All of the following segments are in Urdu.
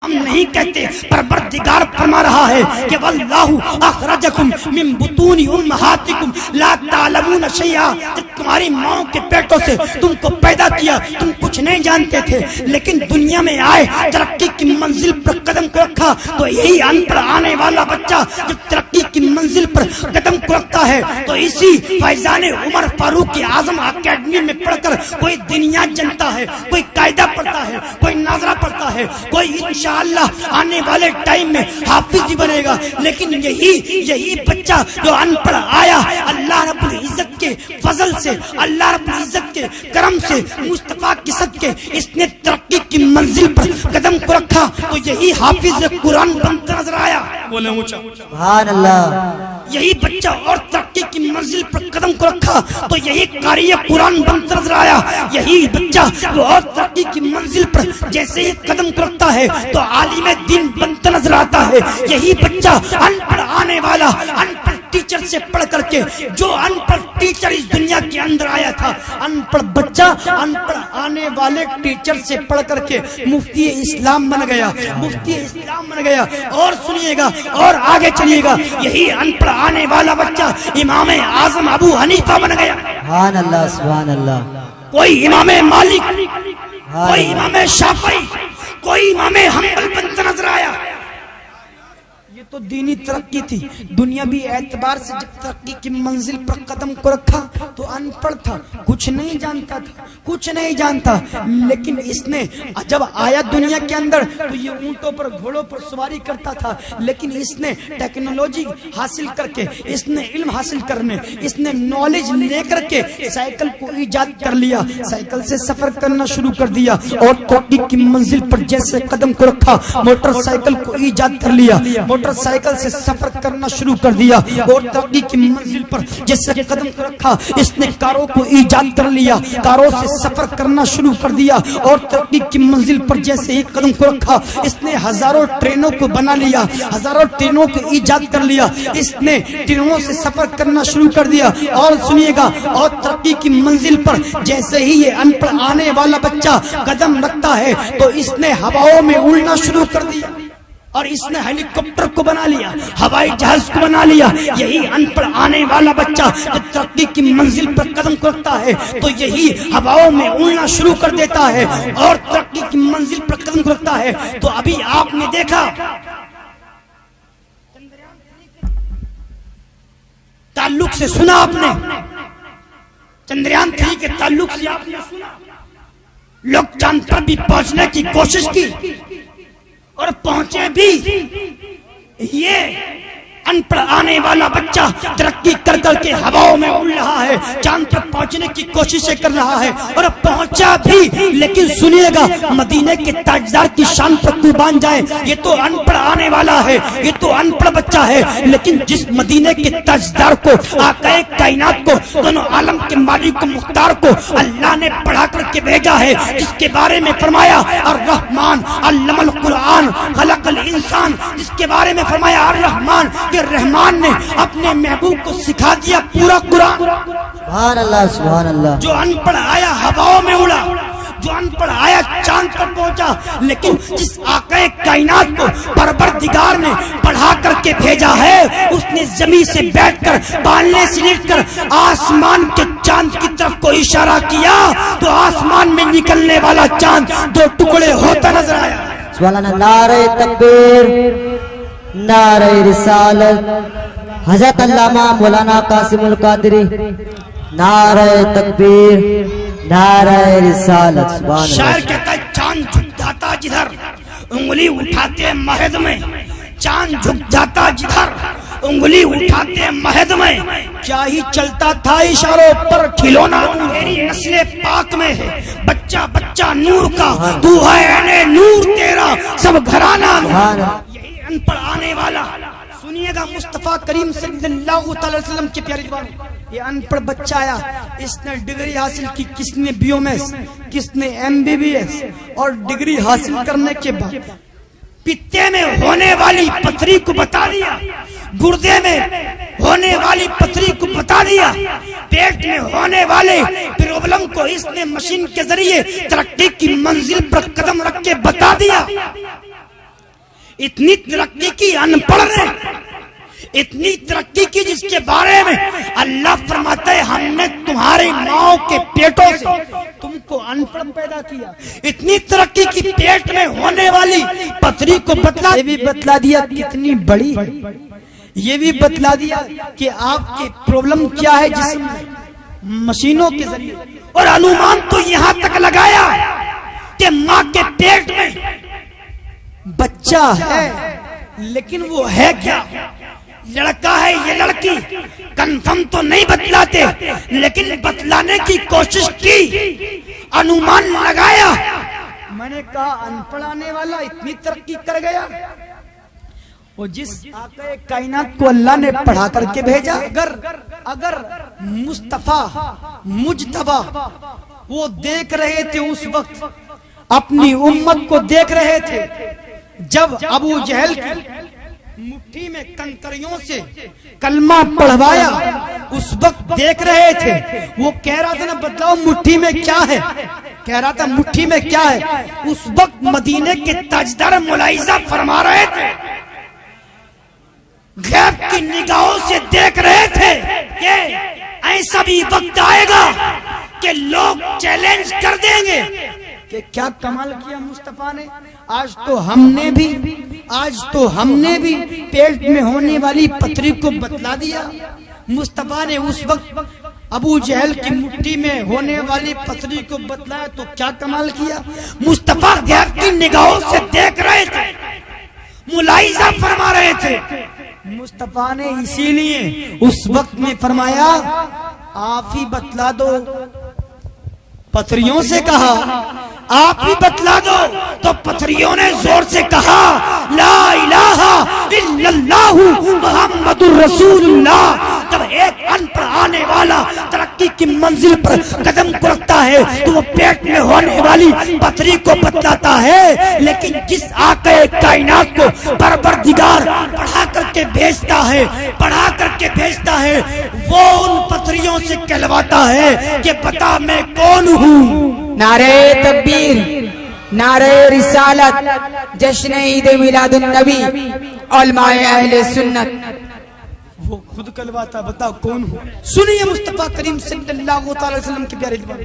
ہم نہیں کہتے، پروردگار فرما رہا ہے کہ واللہ اخرجکم من بطون امہاتکم لا تعلمون شیئا، جب تمہاری ماں کے پیٹوں سے تم کو پیدا کیا تم کچھ نہیں جانتے تھے، لیکن دنیا میں آئے ترقی کی منزل پر قدم کو رکھا تو یہی ان پڑھ آنے والا بچہ جب ترقی کی منزل پر قدم کو رکھتا ہے تو اسی فیضان عمر فاروق اعظم اکیڈمی میں پڑھ کر کوئی دنیا جنتا ہے، کوئی قاعدہ پڑھتا ہے، کوئی ناظرہ پڑھتا ہے، کوئی انشاءاللہ آنے والے ٹائم میں حافظ بھی بنے گا۔ لیکن یہی بچہ جو ان پڑھ آیا اللہ رب العزت کے فضل سے، اللہ رب العزت کے کرم سے، مصطفیٰ کے صدقے اس نے ترقی کی منزل پر قدم کو رکھا تو یہی حافظ قرآن بنتا نظر آیا۔ بولے اونچا سبحان اللہ۔ یہی بچہ اور ترقی کی منزل پر قدم کو رکھا تو یہی قاری قرآن بنتا نظر آیا۔ یہی بچہ اور ترقی کی منزل پر جیسے ہی قدم کو رکھتا ہے تو عالم دین بنتا نظر آتا ہے۔ یہی بچہ ان پڑھ آنے والا ان پڑھ ٹیچر سے پڑھ کر کے، جو ان پڑھ ٹیچر اس دنیا کے اندر آیا تھا، ان پڑھ بچہ ان پڑھ آنے والے ٹیچر سے پڑھ کر کے مفتی اسلام بن گیا، مفتی اسلام بن گیا۔ اور سنیے گا اور آگے چلیے گا، یہی ان پڑھ آنے والا بچہ امام اعظم ابو حنیفہ بن گیا۔ سبحان اللہ سبحان اللہ۔ کوئی امام مالک، کوئی امام شافعی، کوئی امام حنبل بنتا نظر آیا۔ یہ تو دینی ترقی تھی۔ دنیاوی اعتبار سے جب ترقی کی منزل پر قدم کو رکھا تو ان پڑھ تھا، کچھ نہیں جانتا تھا، کچھ نہیں جانتا، لیکن اس نے جب آیا دنیا کے اندر تو یہ اونٹوں پر گھوڑوں پر سواری کرتا تھا، لیکن اس نے ٹیکنالوجی حاصل کر کے، اس نے علم حاصل کرنے، اس نے نالج لے کر کے سائیکل کو ایجاد کر لیا، سائیکل سے سفر کرنا شروع کر دیا اور ترقی کی منزل پر جیسے قدم کو رکھا موٹر سائیکل کو ایجاد کر لیا، موٹر سائیکل سے سفر کرنا شروع کر دیا اور ترقی کی منزل پر جیسے قدم کو رکھا اس نے کاروں کو ایجاد کر لیا، کاروں سے سفر کرنا شروع کر دیا اور ترقی کی منزل پر جیسے ہی قدم کو رکھا اس نے ہزاروں ٹرینوں کو بنا لیا، ہزاروں ٹرینوں کو ایجاد کر لیا، اس نے ٹرینوں سے سفر کرنا شروع کر دیا۔ اور سنیے گا اور ترقی کی منزل پر جیسے ہی یہ ان پڑھ آنے والا بچہ قدم رکھتا ہے تو اس نے ہواؤں میں اڑنا شروع کر دیا اور اس نے ہیلی کاپٹر کو بنا لیا، ہوائی جہاز کو بنا لیا۔ یہی ان پڑھ آنے والا بچہ جب ترقی کی منزل پر قدم کو رکھتا ہے تو یہی ہواؤں میں اڑنا شروع کر دیتا ہے اور ترقی کی منزل پر قدم کو رکھتا ہے۔ تو ابھی آپ نے دیکھا تعلق سے سنا، آپ نے چندریان 3 کے تعلق سے آپ نے سنا، لوگ چاند پر بھی پہنچنے کی کوشش کی اور پہنچے بھی۔ یہ ان پڑھ آنے والا بچہ ترقی کر کر کے ہواؤں میں اڑ رہا ہے، چاند پر پہنچنے کی کوششیں کر رہا ہے اور پہنچا بھی۔ لیکن سنیے گا مدینے کے تاجدار کی شان پر قربان جائے، یہ تو ان پڑھ آنے والا ہے، یہ تو ان پڑھ بچہ ہے، لیکن جس مدینے کے تاجدار کو، آقا کائنات کو، دونوں عالم کے مالک کو، مختار کو اللہ نے پڑھا کر کے بھیجا ہے، جس کے بارے میں فرمایا الرحمن علم القرآن خلق الانسان، جس کے بارے میں فرمایا الرحمن کہ رحمان نے اپنے محبوب کو سکھا دیا پورا قرآن۔ سبحان اللہ سبحان اللہ۔ جو ان پڑھ آیا ہواؤں میں اڑا، جو ان پڑھ آیا چاند پر پہنچا، لیکن جس آقا کائنات کو پروردگار نے پڑھا کر کے بھیجا ہے اس نے زمین سے بیٹھ کر پالنے سے لیٹ کر آسمان کے چاند کی طرف کو اشارہ کیا تو آسمان میں نکلنے والا چاند 2 ٹکڑے ہوتا نظر آیا۔ سبحان اللہ۔ نعرہ تکبیر، نعرہ رسالت، حضرت علامہ مولانا قاسم القادری، نعرہ تکبیر، نعرہ رسالت۔ سبحان اللہ۔ شاعر کہتا ہے چاند جھک جاتا جدھر انگلی اٹھاتے مہد میں، چاند جھک جاتا جدھر انگلی اٹھاتے مہد میں، کیا ہی چلتا تھا اشاروں پر کھلونا میری نسل پاک میں ہے، بچہ بچہ نور کا تو ہے اے نور تیرا سب گھرانہ نور۔ ان پڑھ آنے والا سنیے گا مصطفیٰ کریم صلی اللہ علیہ وسلم کے پیارے دیوان، یہ ان پڑھ بچہ آیا، اس نے ڈگری حاصل کی، کس نے بی ایم ایس، کس نے MBBS، اور ڈگری حاصل کرنے کے بعد پتے میں ہونے والی پتھری کو بتا دیا، گردے میں ہونے والی پتھری کو بتا دیا، پیٹ میں ہونے والے پرابلم کو اس نے مشین کے ذریعے ترقی کی منزل پر قدم رکھ کے بتا دیا۔ اتنی ترقی کی انپڑھ نے، اتنی ترقی کی جس کے بارے میں اللہ فرماتا ہے ہم نے تمہاری ماں کے پیٹوں سے تم کو ان پڑھ پیدا کیا. اتنی ترقی کی پیٹ میں ہونے والی پتھری کو بتلا، یہ بھی بتلا دیا کتنی بڑی ہے، یہ بھی بتلا دیا کہ آپ کی پرابلم کیا ہے جسم میں مشینوں کے ذریعے. اور انومان تو یہاں تک لگایا کہ ماں کے پیٹ میں بچہ ہے لیکن وہ ہے کیا، لڑکا ہے یہ لڑکی، کنفرم تو نہیں بتلاتے لیکن بتلانے کی کوشش کی، انومان لگایا. میں نے کہا ان پڑھانے والا اتنی ترقی کر گیا. وہ جس آقا کائنات کو اللہ نے پڑھا کر کے بھیجا، اگر مصطفیٰ مجتبی وہ دیکھ رہے تھے اس وقت، اپنی امت کو دیکھ رہے تھے جب ابو جہل مٹھی میں کنکریوں سے کلمہ پڑھوایا، اس وقت دیکھ رہے تھے. وہ کہہ رہا تھا نا بتلاؤ مٹھی میں کیا ہے، کہہ رہا تھا مٹھی میں کیا ہے. اس وقت مدینے کے تاجدار ملاحظہ فرما رہے تھے، غیب کی نگاہوں سے دیکھ رہے تھے کہ ایسا بھی وقت آئے گا کہ لوگ چیلنج کر دیں گے کہ کیا کمال کیا مصطفیٰ نے. آج تو ہم نے بھی پیٹ میں ہونے والی پتھری کو بتلا دیا. مصطفیٰ نے اس وقت ابو جہل کی مٹھی میں ہونے والی پتھری کو بتلایا تو کیا کمال کیا. مصطفیٰ غیب کی نگاہوں سے دیکھ رہے تھے، ملاحظہ فرما رہے تھے. مصطفیٰ نے اسی لیے اس وقت میں فرمایا آپ ہی بتلا دو. پتھریوں سے کہا آپ ہی بتلا دو تو پتھریوں نے زور سے کہا لا الہ الا اللہ محمد الرسول اللہ. جب ایک ان پڑھ آنے والا ترقی کی منزل پر قدم رکھتا ہے تو وہ پیٹ میں ہونے والی پتھری کو بتلاتا ہے. لیکن جس آقا کائنات کو پروردگار پڑھا کر کے بھیجتا ہے وہ ان پتھریوں سے کہلواتا ہے کہ بتا میں کون ہوں. نعرہ تکبیر، نعرہ رسالت، جشن عید میلاد النبی، علماء اہل سنت. وہ خود کہلواتا بتا کون ہوں. سنیے مصطفیٰ کریم صلی اللہ علیہ وسلم کی پیاری زبان.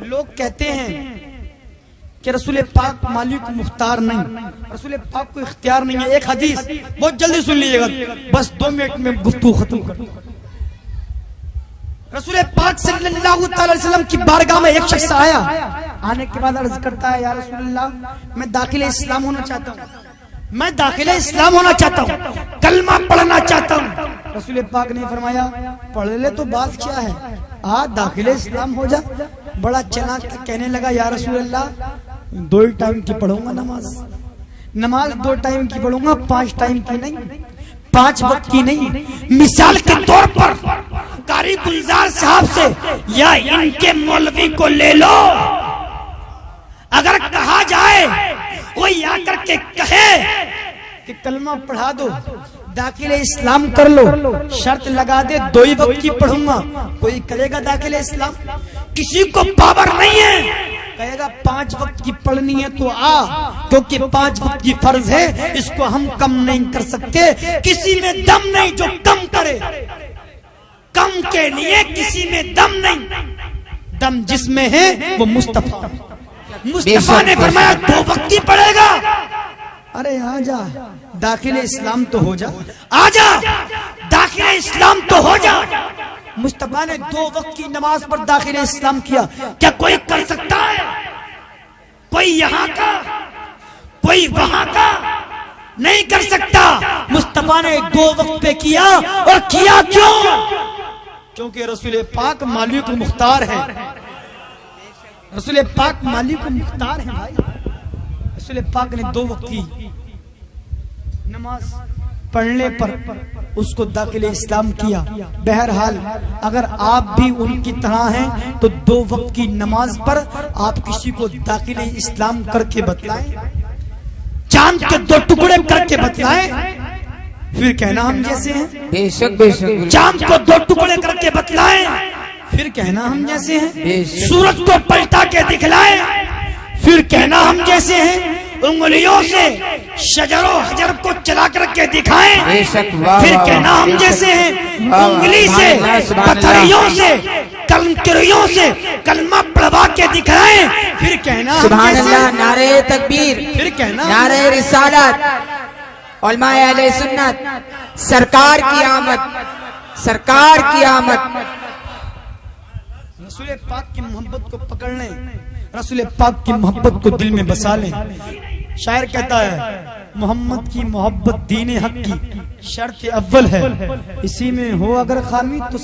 لوگ کہتے ہیں کہ رسول پاک مالک مختار نہیں، رسول پاک کو اختیار نہیں ہے. ایک حدیث بہت جلدی سن لیجیے گا، بس 2 منٹ میں گفتگو ختم کر دوں. رسول پاک صلی اللہ علیہ وسلم کی بارگاہ میں ایک شخص آیا، آنے کے بعد عرض کرتا ہے یا رسول اللہ میں داخل اسلام ہونا چاہتا ہوں، کلمہ پڑھنا چاہتا ہوں. رسول پاک نے فرمایا پڑھ لے تو بات کیا ہے، داخل اسلام ہو جا. بڑا چلاک کہنے لگا یا رسول اللہ 2 ٹائم کی پڑھوں گا نماز 2 ٹائم کی پڑھوں گا، 5 ٹائم کی نہیں، 5 وقت کی نہیں. مثال کے طور پر قاری گلزار صاحب سے یا ان کے مولوی کو لے لو، اگر کہا جائے کوئی آ کر کے کہے کہ کلمہ پڑھا دو، داخل اسلام کر لو، شرط لگا دے 2 ہی وقت کی پڑھوں گا، کوئی کرے گا داخل اسلام؟ کسی کو پاور نہیں ہے، کہے گا 5 وقت کی پڑھنی ہے تو کیونکہ 5 وقت کی فرض ہے، اس کو ہم کم نہیں کر سکتے. کسی میں دم نہیں جو کم کرے، کم کے لیے کسی میں دم نہیں، دم جس میں ہے وہ مصطفیٰ نے فرمایا 2 وقت کی پڑھے گا. ارے آجا داخل اسلام تو ہو جا، آجا داخل اسلام تو ہو جا. مصطفیٰ نے 2 وقت کی نماز پر داخل اسلام کیا. کیا کوئی کر سکتا ہے؟ کوئی یہاں کا، کوئی وہاں کا نہیں کر سکتا. مصطفیٰ نے 2 وقت پہ کیا، اور کیا کیوں؟ کیونکہ رسول پاک مالک مختار ہے. رسول پاک مالک مختار ہے بھائی. رسول پاک نے 2 وقت کی نماز پڑھنے پر اس کو داخل اسلام کیا. بہرحال اگر آپ بھی ان کی طرح ہیں تو 2 وقت کی نماز پر آپ کسی کو داخل اسلام کر کے بتلائیں، چاند کے 2 ٹکڑے کر کے بتلائیں، پھر کہنا ہم جیسے ہیں. بے شک بے شک. چاند کو 2 ٹکڑے کر کے بتلائیں، پھر کہنا ہم جیسے ہیں. سورج کو پلٹا کے دکھلائیں، پھر کہنا ہم جیسے ہیں. انگلیوں سے شجر و حجر کو چلا کر کے دکھائیں بے شک، واہ، پھر واہ، کہنا واہ، ہم بے جیسے شک، ہیں واہ، انگلی سبحان سے اللہ، سبحان اللہ۔ پتھریوں سے کنکریوں سے کلمہ پڑھوا کے دکھائیں پھر کہنا ہم سبحان جیسے اللہ، ہیں۔ نعرہ تکبیر، پھر کہنا نعرہ رسالت، علماء اہل سنت، سرکار کی آمد، سرکار کی آمد۔ رسول پاک کی محبت کو پکڑ لیں، رسول پاک کی محبت کو دل میں بسا لیں۔ شاعر کہتا ہے محمد کی محبت دین حق کی شرط اول ہے، اسی میں ہو اگر خامی تو